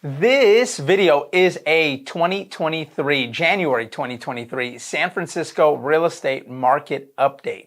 This video is a January 2023 San Francisco real estate market update.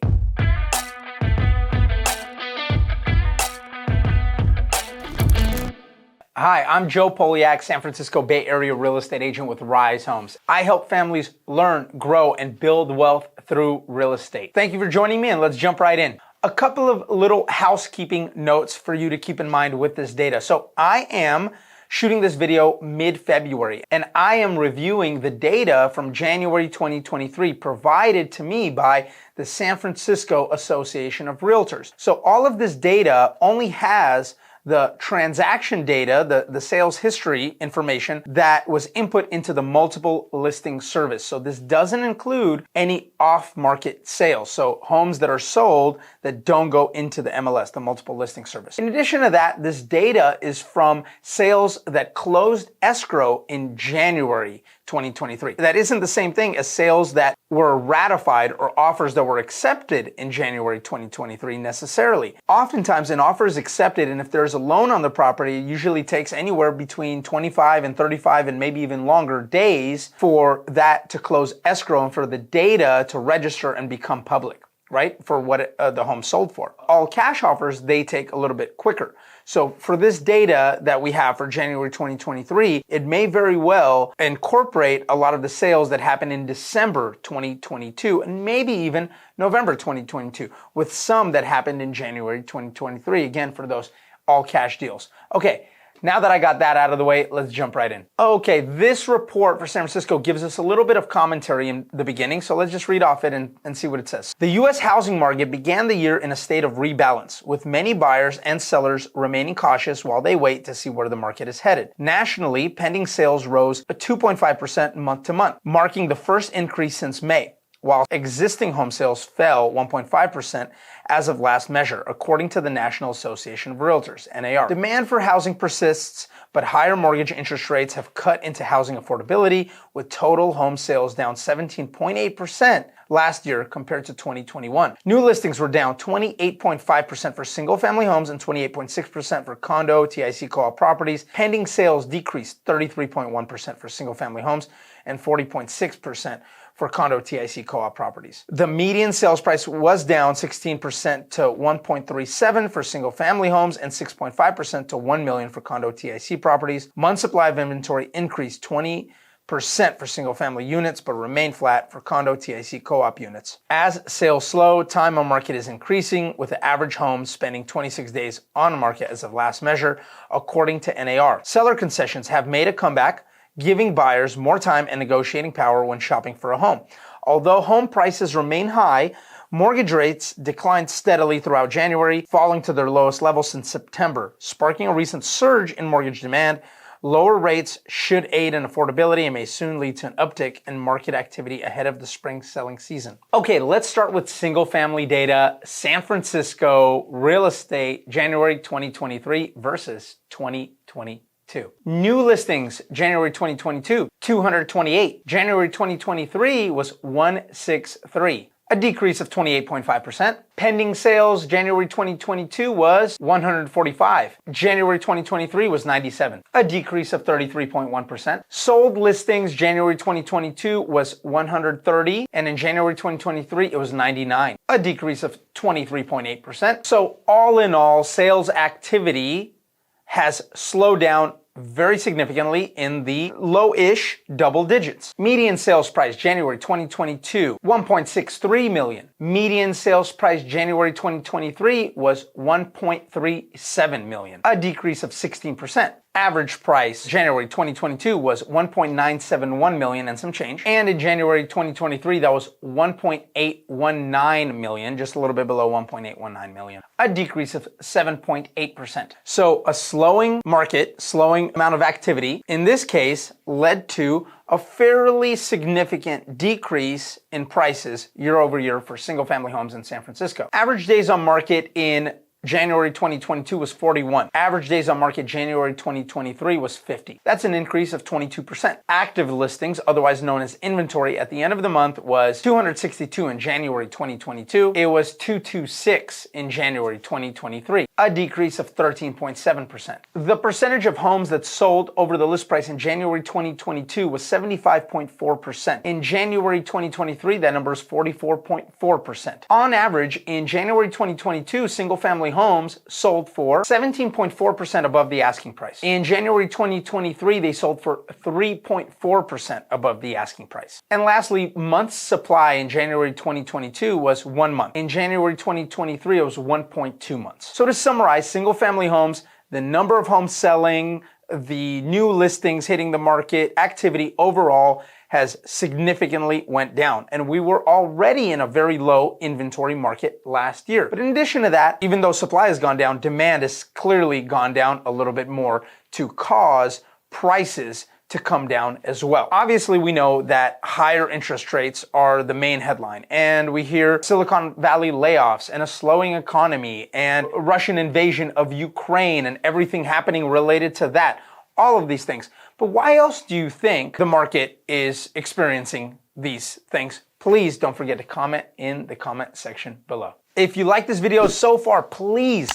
Hi, I'm Joe Poliak, San Francisco Bay Area real estate agent with Rise Homes. I help families learn, grow, and build wealth through real estate. Thank you for joining me, and let's jump right in. A couple of little housekeeping notes for you to keep in mind with this data. So I am shooting this video mid-February, and I am reviewing the data from January 2023 provided to me by the San Francisco Association of Realtors. So all of this data only has the transaction data, the sales history information that was input into the multiple listing service. So this doesn't include any off-market sales. So homes that are sold that don't go into the MLS, the multiple listing service. In addition to that, this data is from sales that closed escrow in January 2023. That isn't the same thing as sales that were ratified or offers that were accepted in January 2023 necessarily. Oftentimes an offer is accepted, and if there's a loan on the property, it usually takes anywhere between 25 and 35 and maybe even longer days for that to close escrow and for the data to register and become public, right? For what the home sold for. All cash offers, they take a little bit quicker. So for this data that we have for January 2023, it may very well incorporate a lot of the sales that happened in December 2022 and maybe even November 2022, with some that happened in January 2023, again, for those all cash deals. Okay. Now that I got that out of the way, let's jump right in. Okay, this report for San Francisco gives us a little bit of commentary in the beginning, so let's just read off it and see what it says. The U.S. housing market began the year in a state of rebalance, with many buyers and sellers remaining cautious while they wait to see where the market is headed. Nationally, pending sales rose 2.5% month to month, marking the first increase since May, while existing home sales fell 1.5% as of last measure, according to the National Association of Realtors, NAR. Demand for housing persists, but higher mortgage interest rates have cut into housing affordability, with total home sales down 17.8% last year compared to 2021. New listings were down 28.5% for single-family homes and 28.6% for condo, TIC co-op properties. Pending sales decreased 33.1% for single-family homes and 40.6% for condo TIC co-op properties. The median sales price was down 16% to 1.37 for single family homes and 6.5% to 1 million for condo TIC properties. Month supply of inventory increased 20% for single family units, but remained flat for condo TIC co-op units. As sales slow, time on market is increasing, with the average home spending 26 days on market as of last measure, according to NAR. Seller concessions have made a comeback, giving buyers more time and negotiating power when shopping for a home. Although home prices remain high, mortgage rates declined steadily throughout January, falling to their lowest level since September, sparking a recent surge in mortgage demand. Lower rates should aid in affordability and may soon lead to an uptick in market activity ahead of the spring selling season. Okay, let's start with single family data. San Francisco real estate, January 2023 versus 2022. New listings, January 2022, 228. January 2023 was 163, a decrease of 28.5%. Pending sales, January 2022 was 145. January 2023 was 97, a decrease of 33.1%. Sold listings, January 2022 was 130, and in January 2023 it was 99, a decrease of 23.8%. So all in all, sales activity has slowed down very significantly in the low-ish double digits. Median sales price January 2022, 1.63 million. Median sales price January 2023 was 1.37 million, a decrease of 16%. Average price January 2022 was 1.971 million and some change. And in January 2023, that was 1.819 million, just a little bit below 1.819 million, a decrease of 7.8%. So a slowing market, slowing amount of activity, in this case, led to a fairly significant decrease in prices year over year for single family homes in San Francisco. Average days on market in January 2022 was 41. Average days on market January 2023 was 50. That's an increase of 22%. Active listings, otherwise known as inventory, at the end of the month was 262 in January 2022. It was 226 in January 2023, a decrease of 13.7%. The percentage of homes that sold over the list price in January 2022 was 75.4%. In January 2023, that number is 44.4%. On average, in January 2022, single-family homes sold for 17.4% above the asking price. In January 2023, they sold for 3.4% above the asking price. And lastly, months supply in January 2022 was 1 month. In January 2023, it was 1.2 months. So to summarize, single-family homes, the number of homes selling, the new listings hitting the market, activity overall has significantly went down. And we were already in a very low inventory market last year. But in addition to that, even though supply has gone down, demand has clearly gone down a little bit more to cause prices to come down as well. Obviously, we know that higher interest rates are the main headline, and we hear Silicon Valley layoffs and a slowing economy and Russian invasion of Ukraine and everything happening related to that. All of these things. But why else do you think the market is experiencing these things? Please don't forget to comment in the comment section below. If you like this video so far, please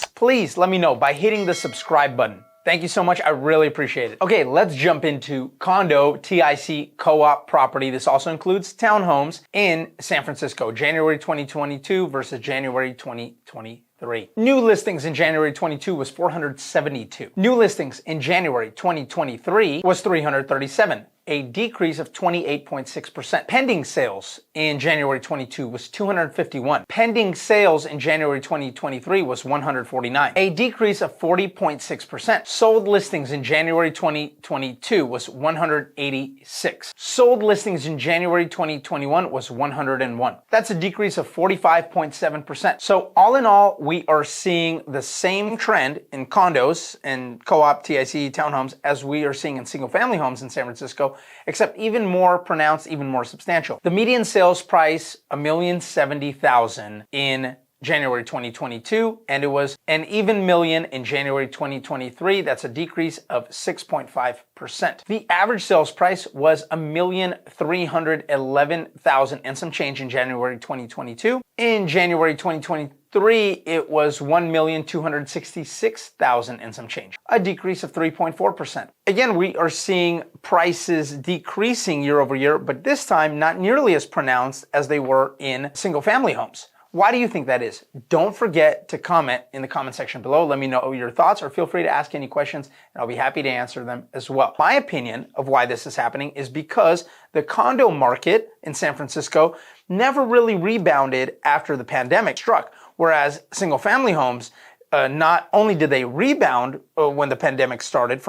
let me know by hitting the subscribe button. Thank you so much. I really appreciate it. Okay, let's jump into condo TIC co-op property. This also includes townhomes in San Francisco, January 2022 versus January 2023. New listings in January 22 was 472. New listings in January 2023 was 337. A decrease of 28.6%. Pending sales in January 22 was 251. Pending sales in January 2023 was 149. A decrease of 40.6%. Sold listings in January 2022 was 186. Sold listings in January 2021 was 101. That's a decrease of 45.7%. So all in all, we are seeing the same trend in condos and co-op TIC townhomes as we are seeing in single-family homes in San Francisco, except even more pronounced, even more substantial. The median sales price, $1,070,000 in January 2022, and it was an even million in January 2023. That's a decrease of 6.5%. The average sales price was $1,311,000 and some change in January 2022. In January 2023, it was $1,266,000 and some change, a decrease of 3.4%. Again, we are seeing prices decreasing year over year, but this time not nearly as pronounced as they were in single-family homes. Why do you think that is? Don't forget to comment in the comment section below. Let me know your thoughts, or feel free to ask any questions and I'll be happy to answer them as well. My opinion of why this is happening is because the condo market in San Francisco never really rebounded after the pandemic struck, whereas single family homes, not only did they rebound when the pandemic started,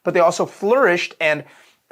but they also flourished and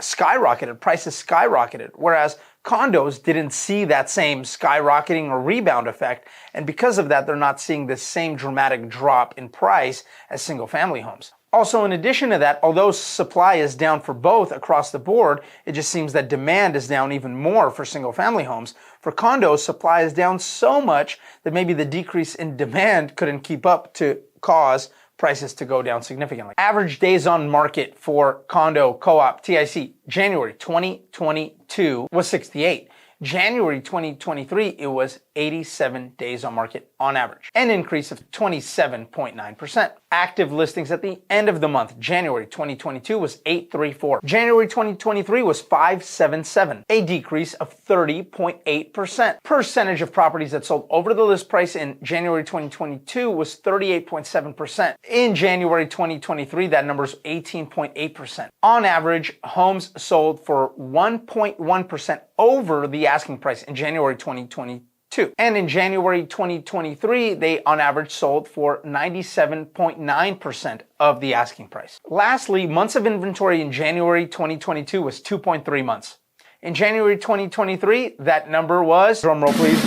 skyrocketed, prices skyrocketed, whereas condos didn't see that same skyrocketing or rebound effect, and because of that, they're not seeing the same dramatic drop in price as single-family homes. Also, in addition to that, although supply is down for both across the board, it just seems that demand is down even more for single-family homes. For condos, supply is down so much that maybe the decrease in demand couldn't keep up to cause prices to go down significantly. Average days on market for condo co-op TIC January 2022 was 68. January 2023, it was 87 days on market on average, an increase of 27.9%. Active listings at the end of the month, January 2022, was 834. January 2023 was 577, a decrease of 30.8%. Percentage of properties that sold over the list price in January 2022 was 38.7%. In January 2023, that number is 18.8%. On average, homes sold for 1.1% over the asking price in January 2022. And in January 2023, they on average sold for 97.9% of the asking price. Lastly, months of inventory in January 2022 was 2.3 months. In January 2023, that number was, drumroll please,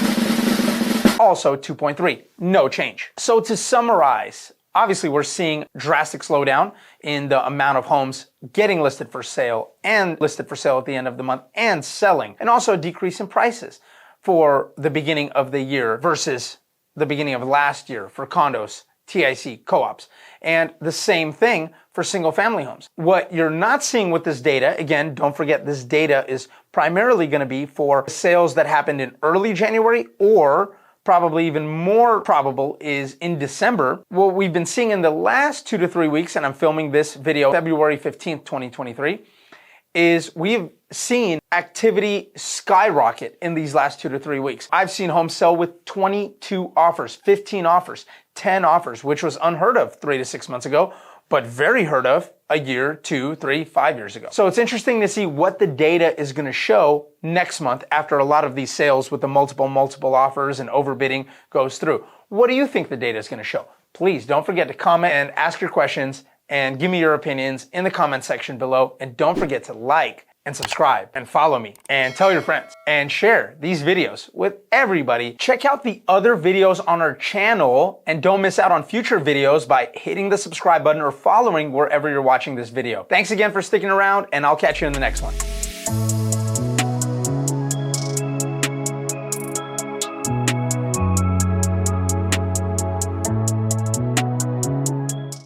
also 2.3, no change. So to summarize, obviously we're seeing drastic slowdown in the amount of homes getting listed for sale and listed for sale at the end of the month and selling, and also a decrease in prices for the beginning of the year versus the beginning of last year for condos, TIC, co-ops, and the same thing for single family homes. What you're not seeing with this data, again, don't forget this data is primarily going to be for sales that happened in early January, or probably even more probable is in December. What we've been seeing in the last 2 to 3 weeks, and I'm filming this video February 15th, 2023, is we've seen activity skyrocket in these last 2 to 3 weeks. I've seen homes sell with 22 offers, 15 offers, 10 offers, which was unheard of 3 to 6 months ago, but very heard of a year, 2, 3, 5 years ago. So it's interesting to see what the data is going to show next month after a lot of these sales with the multiple offers and overbidding goes through. What do you think the data is going to show? Please don't forget to comment and ask your questions and give me your opinions in the comment section below. And don't forget to like and subscribe and follow me and tell your friends and share these videos with everybody. Check out the other videos on our channel and don't miss out on future videos by hitting the subscribe button or following wherever you're watching this video. Thanks again for sticking around, and I'll catch you in the next one.